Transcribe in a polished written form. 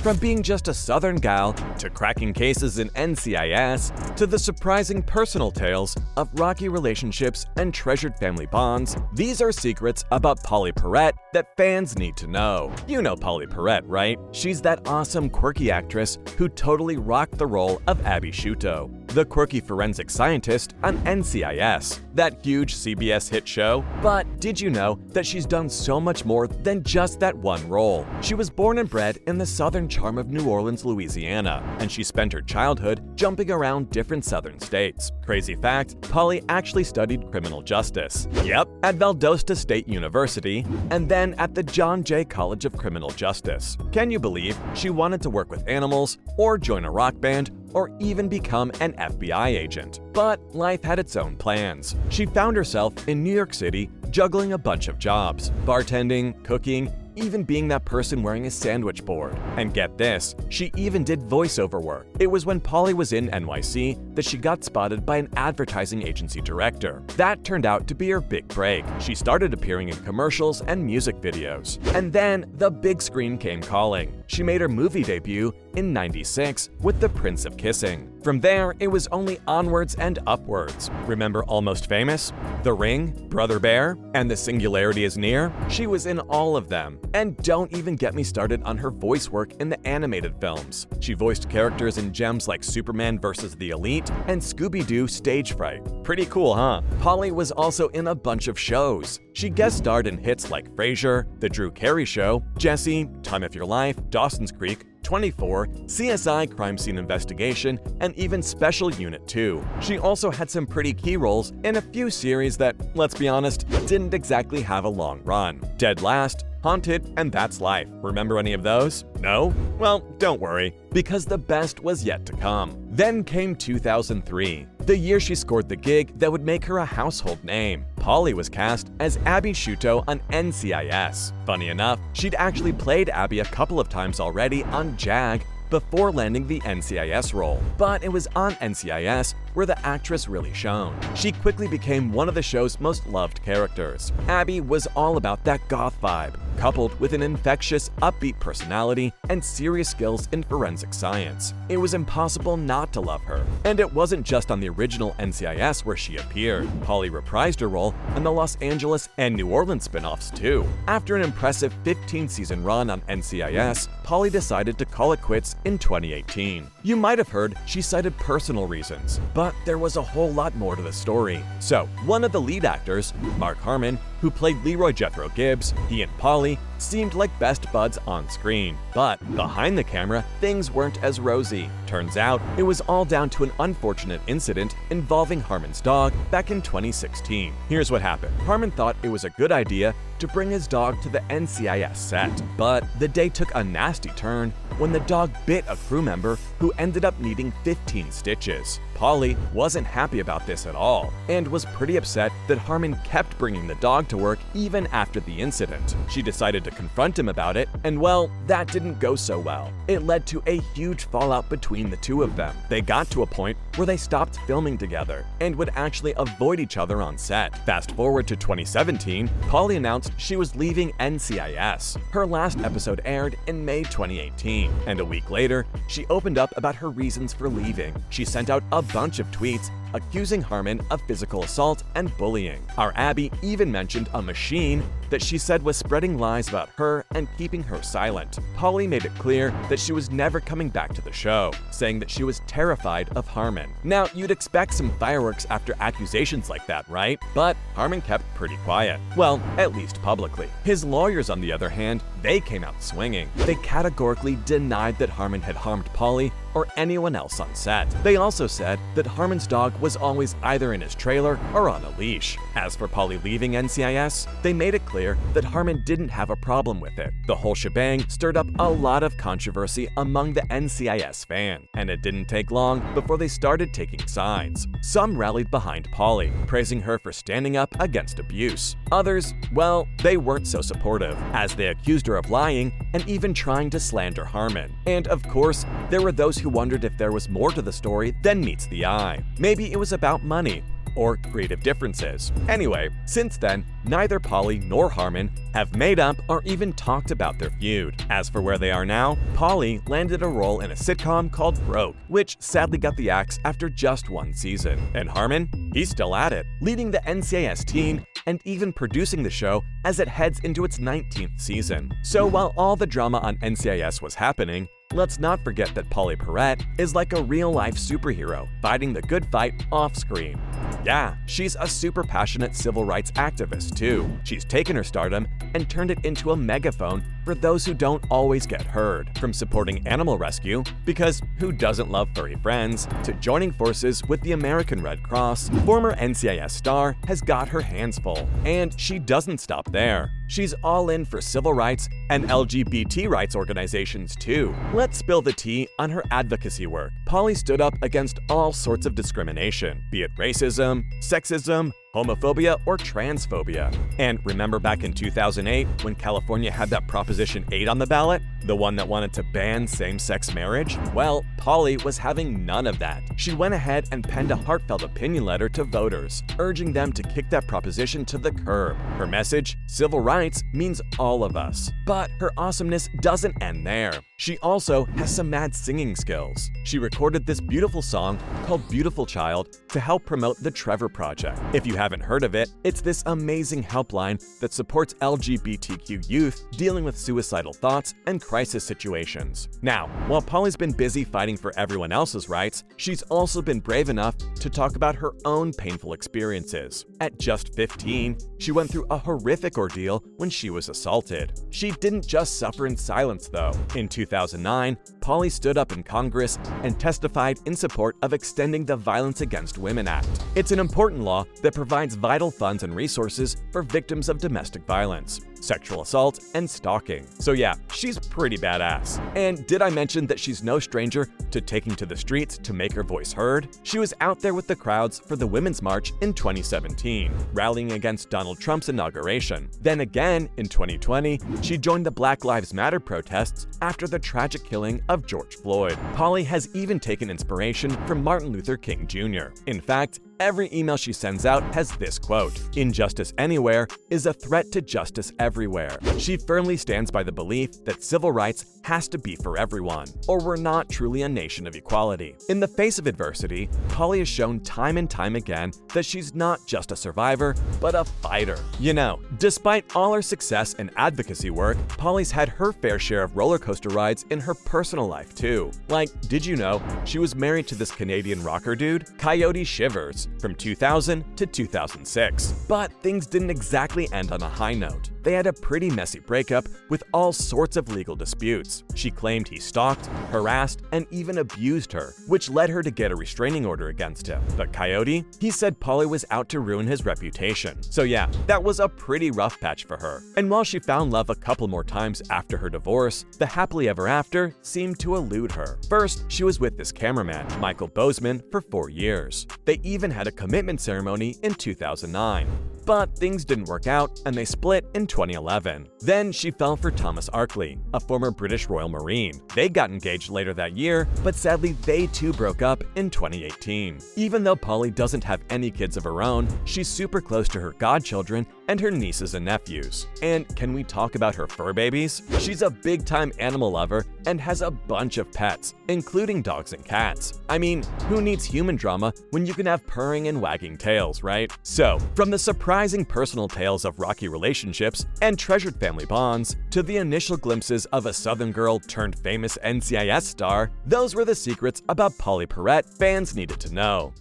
From being just a Southern gal, to cracking cases in NCIS, to the surprising personal tales of rocky relationships and treasured family bonds, these are secrets about Pauley Perrette that fans need to know. You know Pauley Perrette, right? She's that awesome, quirky actress who totally rocked the role of Abby Sciuto, the quirky forensic scientist on NCIS, that huge CBS hit show. But did you know that she's done so much more than just that one role? She was born and bred in the southern charm of New Orleans, Louisiana, and she spent her childhood jumping around different southern states. Crazy fact, Pauley actually studied criminal justice. Yep, at Valdosta State University, and then at the John Jay College of Criminal Justice. Can you believe she wanted to work with animals, or join a rock band, or even become an FBI agent? But life had its own plans. She found herself in New York City juggling a bunch of jobs: bartending, cooking, even being that person wearing a sandwich board. And get this, she even did voiceover work. It was when Pauley was in NYC that she got spotted by an advertising agency director. That turned out to be her big break. She started appearing in commercials and music videos. And then the big screen came calling. She made her movie debut in '96 with The Prince of Kissing. From there, it was only onwards and upwards. Remember Almost Famous, The Ring, Brother Bear, and The Singularity is Near? She was in all of them. And don't even get me started on her voice work in the animated films. She voiced characters in gems like Superman vs. the Elite and Scooby-Doo Stage Fright. Pretty cool, huh? Pauley was also in a bunch of shows. She guest starred in hits like Frasier, The Drew Carey Show, Jessie, Time of Your Life, Dawson's Creek, 24, CSI Crime Scene Investigation, and even Special Unit 2. She also had some pretty key roles in a few series that, let's be honest, didn't exactly have a long run. Dead Last, Haunted, and That's Life. Remember any of those? No? Well, don't worry, because the best was yet to come. Then came 2003, the year she scored the gig that would make her a household name. Pauley was cast as Abby Sciuto on NCIS. Funny enough, she'd actually played Abby a couple of times already on JAG before landing the NCIS role. But it was on NCIS where the actress really shone. She quickly became one of the show's most loved characters. Abby was all about that goth vibe, coupled with an infectious, upbeat personality and serious skills in forensic science. It was impossible not to love her. And it wasn't just on the original NCIS where she appeared. Pauley reprised her role in the Los Angeles and New Orleans spin-offs too. After an impressive 15-season run on NCIS, Pauley decided to call it quits in 2018. You might have heard she cited personal reasons, but there was a whole lot more to the story. So, one of the lead actors, Mark Harmon, who played Leroy Jethro Gibbs, he and Pauley seemed like best buds on screen. But behind the camera, things weren't as rosy. Turns out, it was all down to an unfortunate incident involving Harmon's dog back in 2016. Here's what happened. Harmon thought it was a good idea to bring his dog to the NCIS set, but the day took a nasty turn when the dog bit a crew member who ended up needing 15 stitches. Pauley wasn't happy about this at all, and was pretty upset that Harmon kept bringing the dog to work even after the incident. She decided to confront him about it, and well, that didn't go so well. It led to a huge fallout between the two of them. They got to a point where they stopped filming together, and would actually avoid each other on set. Fast forward to 2017, Pauley announced she was leaving NCIS. Her last episode aired in May 2018, and a week later, she opened up about her reasons for leaving. She sent out a bunch of tweets accusing Harmon of physical assault and bullying. Our Abby even mentioned a machine that she said was spreading lies about her and keeping her silent. Pauley made it clear that she was never coming back to the show, saying that she was terrified of Harmon. Now, you'd expect some fireworks after accusations like that, right? But Harmon kept pretty quiet. Well, at least publicly. His lawyers, on the other hand, they came out swinging. They categorically denied that Harmon had harmed Pauley or anyone else on set. They also said that Harmon's dog was always either in his trailer or on a leash. As for Pauley leaving NCIS, they made it clear that Harmon didn't have a problem with it. The whole shebang stirred up a lot of controversy among the NCIS fan, and it didn't take long before they started taking sides. Some rallied behind Pauley, praising her for standing up against abuse. Others, well, they weren't so supportive, as they accused her of lying and even trying to slander Harmon. And of course, there were those who wondered if there was more to the story than meets the eye. Maybe it was about money. or creative differences. Anyway, since then, neither Pauley nor Harmon have made up or even talked about their feud. As for where they are now, Pauley landed a role in a sitcom called Rogue, which sadly got the axe after just one season. And Harmon? He's still at it, leading the NCIS team and even producing the show as it heads into its 19th season. So while all the drama on NCIS was happening, let's not forget that Pauley Perrette is like a real-life superhero, fighting the good fight off-screen. Yeah, she's a super passionate civil rights activist too. She's taken her stardom and turned it into a megaphone for those who don't always get heard. From supporting animal rescue, because who doesn't love furry friends, to joining forces with the American Red Cross, former NCIS star has got her hands full. And she doesn't stop there. She's all in for civil rights and LGBT rights organizations too. Let's spill the tea on her advocacy work. Pauley stood up against all sorts of discrimination, be it racism, sexism, homophobia, or transphobia. And remember back in 2008 when California had that Proposition 8 on the ballot? The one that wanted to ban same-sex marriage? Well, Pauley was having none of that. She went ahead and penned a heartfelt opinion letter to voters, urging them to kick that proposition to the curb. Her message? Civil rights means all of us. But her awesomeness doesn't end there. She also has some mad singing skills. She recorded this beautiful song called Beautiful Child to help promote the Trevor Project. If you haven't heard of it, it's this amazing helpline that supports LGBTQ youth dealing with suicidal thoughts and crisis situations. Now, while Pauley's been busy fighting for everyone else's rights, she's also been brave enough to talk about her own painful experiences. At just 15, she went through a horrific ordeal when she was assaulted. She didn't just suffer in silence, though. In 2009, Pauley stood up in Congress and testified in support of extending the Violence Against Women Act. It's an important law that provides vital funds and resources for victims of domestic violence, sexual assault, and stalking. So yeah, she's pretty badass. And did I mention that she's no stranger to taking to the streets to make her voice heard? She was out there with the crowds for the Women's March in 2017, rallying against Donald Trump's inauguration. Then again, in 2020, she joined the Black Lives Matter protests after the tragic killing of George Floyd. Pauley has even taken inspiration from Martin Luther King Jr. In fact, every email she sends out has this quote: "Injustice anywhere is a threat to justice everywhere." She firmly stands by the belief that civil rights has to be for everyone, or we're not truly a nation of equality. In the face of adversity, Pauley has shown time and time again that she's not just a survivor, but a fighter. You know, despite all her success and advocacy work, Pauley's had her fair share of roller coaster rides in her personal life too. Like, did you know she was married to this Canadian rocker dude, Coyote Shivers, from 2000 to 2006. But things didn't exactly end on a high note. They had a pretty messy breakup with all sorts of legal disputes. She claimed he stalked, harassed, and even abused her, which led her to get a restraining order against him. But Coyote? He said Pauley was out to ruin his reputation. So yeah, that was a pretty rough patch for her. And while she found love a couple more times after her divorce, the happily ever after seemed to elude her. First, she was with this cameraman, Michael Bozeman, for 4 years. They even had a commitment ceremony in 2009. But things didn't work out, and they split in 2011. Then she fell for Thomas Arkley, a former British Royal Marine. They got engaged later that year, but sadly they too broke up in 2018. Even though Pauley doesn't have any kids of her own, she's super close to her godchildren and her nieces and nephews. And can we talk about her fur babies? She's a big-time animal lover and has a bunch of pets, including dogs and cats. I mean, who needs human drama when you can have purring and wagging tails, right? So, from the surprising personal tales of rocky relationships and treasured family bonds, to the initial glimpses of a Southern girl turned famous NCIS star, those were the secrets about Pauley Perrette fans needed to know.